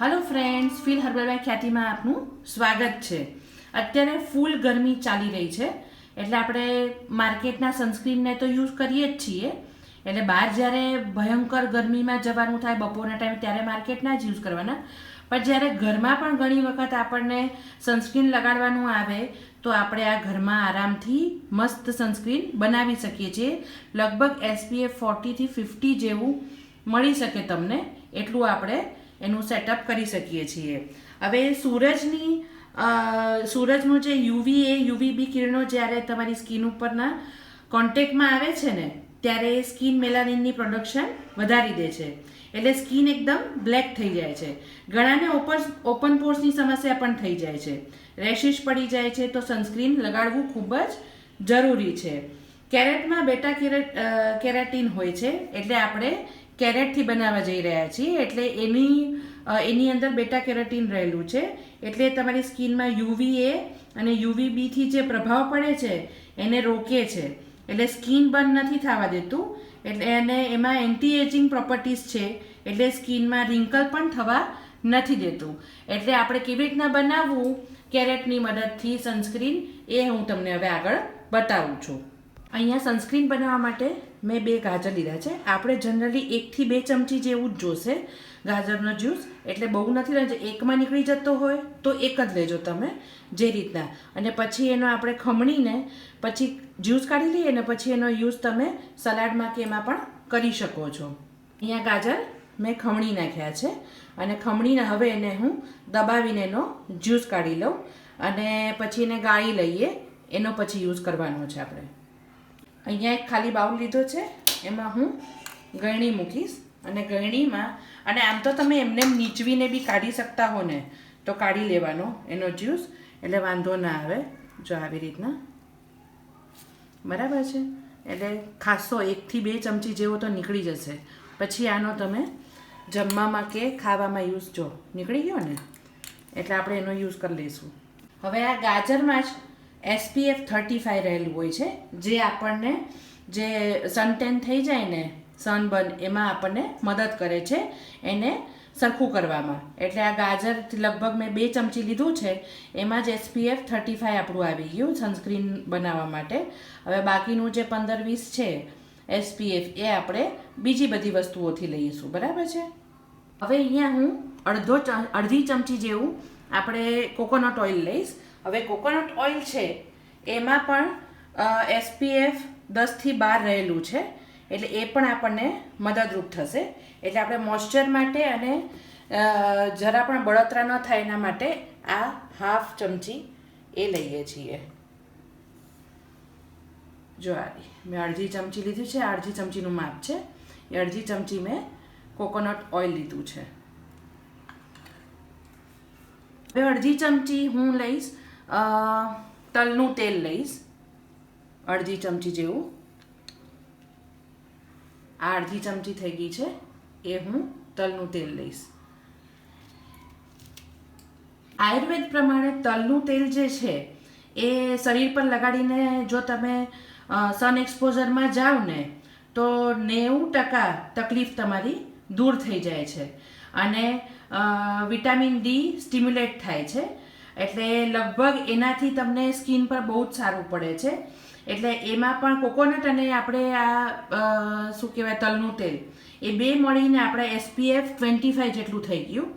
Hello friends, feel herbal by ખ્યાતિમાં આપનું સ્વાગત છે। અત્યારે ફૂલ ગરમી ચાલી રહી છે એટલે આપણે માર્કેટના સનસ્ક્રીનને તો યુઝ કરીએ જ છીએ। એટલે બહાર જ્યારે ભયંકર ગરમીમાં જવાનું થાય બપોરના ટાઈમે ત્યારે માર્કેટના જ યુઝ કરવાના, પણ જ્યારે ઘરમાં પણ ઘણી વખત આપણને સનસ્ક્રીન લગાડવાનું આવે તો આપણે આ ઘરમાં આરામથી મસ્ત સનસ્ક્રીન બનાવી શકીએ છીએ। લગભગ SPF 40થી 50 જેવું મળી શકે તમને, એટલું આપણે એનું સેટઅપ કરી શકીએ છીએ। હવે સૂરજનું જે UVB કિરણો જ્યારે તમારી સ્કિન ઉપરના કોન્ટેક્ટમાં આવે છે ને ત્યારે સ્કિન મેલાનિનની પ્રોડક્શન વધારી દે છે, એટલે સ્કિન એકદમ બ્લેક થઈ જાય છે। ઘણાને ઓપન પોર્સની સમસ્યા પણ થઈ જાય છે, રેશિશ પડી જાય છે, તો સનસ્ક્રીન લગાડવું ખૂબ જ જરૂરી છે। કેરેટમાં બેટા કેરેટીન હોય છે, એટલે આપણે કેરેટથી બનાવવા જઈ રહ્યા છીએ, એટલે એની અંદર બેટા કેરેટીન રહેલું છે, એટલે તમારી સ્કિનમાં UVA અને UVBથી જે પ્રભાવ પડે છે એને રોકે છે, એટલે સ્કિન બંધ નથી થવા દેતું, એટલે એમાં એન્ટી એજિંગ પ્રોપર્ટીઝ છે, એટલે સ્કિનમાં રિંકલ પણ થવા નથી દેતું। એટલે આપણે કેવી રીતના બનાવવું કેરેટની મદદથી સનસ્ક્રીન એ હું તમને હવે આગળ બતાવું છું। અહીંયા સનસ્ક્રીન બનાવવા માટે મેં 2 ગાજર લીધા છે। આપણે જનરલી 1 થી 2 ચમચી જેવું જ જોશે ગાજરનો જ્યુસ, એટલે બહુ નથી લેજો, એકમાં નીકળી જતો હોય તો એક જ લેજો તમે જે રીતના, અને પછી એનો આપણે ખમણીને પછી જ્યુસ કાઢી લઈએ ને પછી એનો યુઝ તમે સલાડમાં કે એમાં પણ કરી શકો છો। અહીંયા ગાજર મેં ખમણી નાખ્યા છે અને ખમણીને હવે એને હું દબાવીને એનો જ્યુસ કાઢી લઉં અને પછી એને ગાળી લઈએ, એનો પછી યુઝ કરવાનો છે આપણે। અહીંયા એક ખાલી બાઉલ લીધો છે, એમાં હું ગળણી મૂકીશ અને ગળણીમાં, અને આમ તો તમે એમને નીચવીને બી કાઢી શકતા હો ને તો કાઢી લેવાનો એનો જ્યુસ, એટલે વાંધો ના આવે। જો આવી રીતના, બરાબર છે, એટલે ખાસો 1 થી 2 ચમચી જેવો તો નીકળી જશે। પછી આનો તમે જમવામાં કે ખાવામાં યુઝ, જો નીકળી ગયો ને, એટલે આપણે એનો યુઝ કરી લઈશું। હવે આ ગાજરમાં જ SPF 35 રહેલું હોય છે, જે આપણને જે સનટેન થઈ જાય ને સનબર્ન એમાં આપણને મદદ કરે છે એને સરખું કરવામાં। એટલે આ ગાજર લગભગ મેં 2 ચમચી લીધું છે, એમાં જ SPF 35 આપણું આવી ગયું સનસ્ક્રીન બનાવવા માટે। હવે બાકીનું જે 15-20 છે SPF એ આપણે બીજી બધી વસ્તુઓથી લઈશું, બરાબર છે। હવે અહીંયા હું અડધી ચમચી જેવું આપણે કોકોનટ ઓઇલ લઈશ। હવે કોકોનટ ઓઇલ છે એમાં પણ SPF 10 થી 12 રહેલું છે, એટલે એ પણ આપણને મદદરૂપ થશે। એટલે આપણે મોઇશ્ચર માટે અને જરા પણ બળતરા ન થાય એના માટે આ હાફ ચમચી એ લઈએ છીએ। જો આવી મેં અડધી ચમચી લીધી છે, અડધી ચમચીનું માપ છે, એ અડધી ચમચી મેં કોકોનટ ઓઇલ લીધું છે। હવે અડધી ચમચી હું લઈશ તલનું તેલ લઈશ, અડધી ચમચી જેવું। આ અડધી ચમચી થઈ ગઈ છે, એ હું તલનું તેલ લઈશ। આયુર્વેદ પ્રમાણે તલનું તેલ જે છે એ શરીર પર લગાડીને જો તમે સન એક્સપોઝરમાં જાઓ ને તો 90% તકલીફ તમારી દૂર થઈ જાય છે, અને વિટામિન D સ્ટિમ્યુલેટ થાય છે, એટલે લગભગ એનાથી તમને સ્કિન પર બહુ જ સારું પડે છે। એટલે એમાં પણ કોકોનટ અને આપણે આ શું કહેવાય તલનું તેલ એ 2 મળીને આપણે SPF 25 જેટલું થઈ ગયું,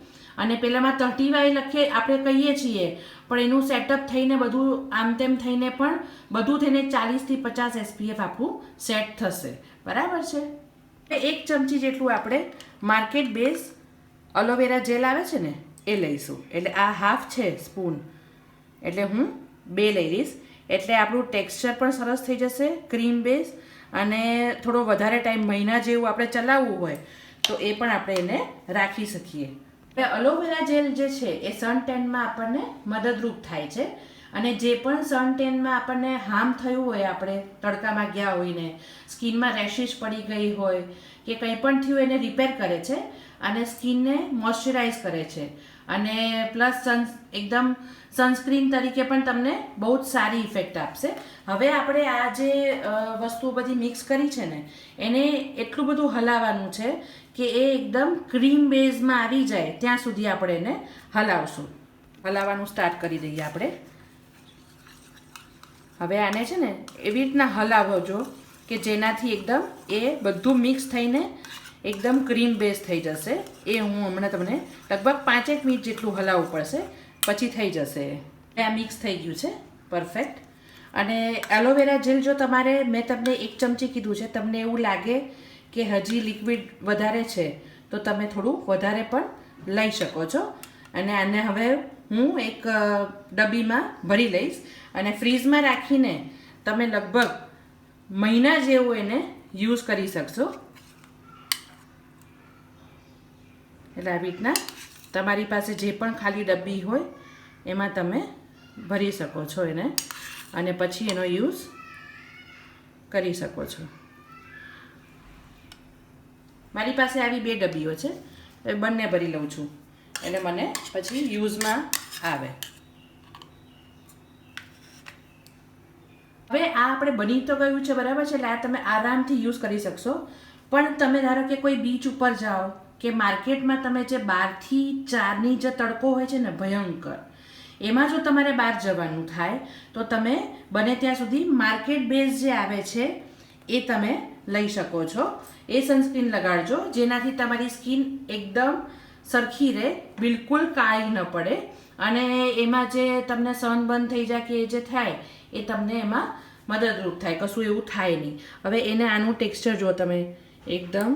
અને પેલામાં 35 લખીએ આપણે કહીએ છીએ, પણ એનું સેટઅપ થઈને બધું આમ તેમ થઈને પણ બધું થઈને 40 થી 50 SPF આપણું સેટ થશે, બરાબર છે। 1 ચમચી જેટલું આપણે માર્કેટ બેઝ એલોવેરા જેલ આવે છે ને એ લઈશું, એટલે આ હાફ છે સ્પૂન, એટલે હું 2 લઈ લઈશ, એટલે આપણું ટેક્સચર પણ સરસ થઈ જશે ક્રીમ બેઝ, અને થોડો વધારે ટાઈમ મહિના જેવું આપણે ચલાવવું હોય તો એ પણ આપણે એને રાખી શકીએ। હવે એલોવેરા જેલ જે છે એ સન ટેનમાં આપણને મદદરૂપ થાય છે, અને જે પણ સન ટેનમાં આપણને હાર્મ થયું હોય, આપણે તડકામાં ગયા હોય ને સ્કિનમાં રેશિશ પડી ગઈ હોય કે કંઈ પણ થયું એને રિપેર કરે છે, અને સ્કિનને મોઇશ્ચરાઇઝ કરે છે અને પ્લસ એકદમ સનસ્ક્રીન તરીકે પણ તમને બહુ જ સારી ઇફેક્ટ આપશે. હવે આપણે આ જે વસ્તુઓ બધી મિક્સ કરી છે ને એને એટલું બધું હલાવવાનું છે કે એ એકદમ ક્રીમ બેઝમાં આવી જાય ત્યાં સુધી આપણે એને હલાવશું. હલાવવાનું સ્ટાર્ટ કરી દઈએ આપણે. હવે આને છે ને એવી રીતના હલાવજો કે જેનાથી એકદમ એ બધું મિક્સ થઈને એકદમ ક્રીમ બેઝ થઈ જશે. એ હું હમણાં તમને લગભગ 5 મિનિટ જેટલું હલાવવું પડશે, પછી થઈ જશે. આ મિક્સ થઈ ગયું છે પરફેક્ટ. અને એલોવેરા જેલ જો તમારે, મેં તમને 1 ચમચી કીધું છે, તમને એવું લાગે કે હજી લિક્વિડ વધારે છે તો તમે થોડું વધારે પણ લઈ શકો છો. અને આને હવે હું એક ડબ્બીમાં ભરી લઈશ અને ફ્રીઝમાં રાખીને તમે લગભગ મહિના જેવું એને યુઝ કરી શકશો. એટલે આવી રીતના તમારી પાસે જે પણ ખાલી ડબ્બી હોય એમાં તમે ભરી શકો છો એને અને પછી એનો યુઝ કરી શકો છો. મારી પાસે આવી 2 ડબ્બીઓ છે, એ બંને ભરી લઉં છું એટલે મને પછી યુઝમાં આવે. હવે આ આપણે બની તો ગયું છે બરાબર છે, એટલે આ તમે આરામથી યુઝ કરી શકશો. પણ તમે ધારો કે કોઈ બીચ ઉપર જાઓ કે માર્કેટમાં તમે જે 12 થી 4ની જે તડકો હોય છે ને ભયંકર, એમાં જો તમારે બહાર જવાનું થાય તો તમે બને ત્યાં સુધી માર્કેટ બેઝ જે આવે છે એ તમે લઈ શકો છો. એ સનસ્ક્રીન લગાડજો જેનાથી તમારી સ્કિન એકદમ સરખી રહે, બિલકુલ કાળી ન પડે અને એમાં જે તમને સનબર્ન થઈ જાય કે એ જે થાય એ તમને એમાં મદદરૂપ થાય, કશું એવું થાય નહીં. હવે એને આનું ટેક્સચર જો તમે, એકદમ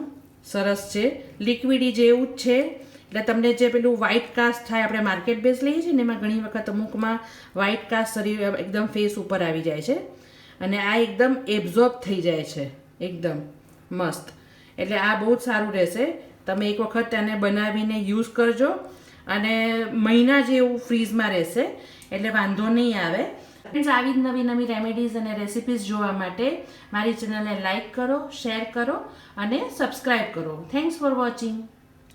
સરસ છે, લિક્વિડી જેવું જ છે. એટલે તમને જે પેલું વ્હાઇટ કાસ્ટ થાય, આપણે માર્કેટ બેઝ લઈએ છીએ ને એમાં ઘણી વખત અમુકમાં વ્હાઇટ કાસ્ટ શરીર એકદમ ફેસ ઉપર આવી જાય છે અને આ એકદમ એબ્ઝોર્બ થઈ જાય છે એકદમ મસ્ત. એટલે આ બહુ જ સારું રહેશે. તમે એક વખત તેને બનાવીને યુઝ કરજો અને મહિના જેવું ફ્રીઝમાં રહેશે એટલે વાંધો નહીં આવે. ફ્રેન્ડ્સ, આવી જ નવી નવી રેમેડીઝ અને રેસિપીઝ જોવા માટે મારી ચેનલને લાઇક કરો, શેર કરો અને સબસ્ક્રાઈબ કરો. Thanks for watching.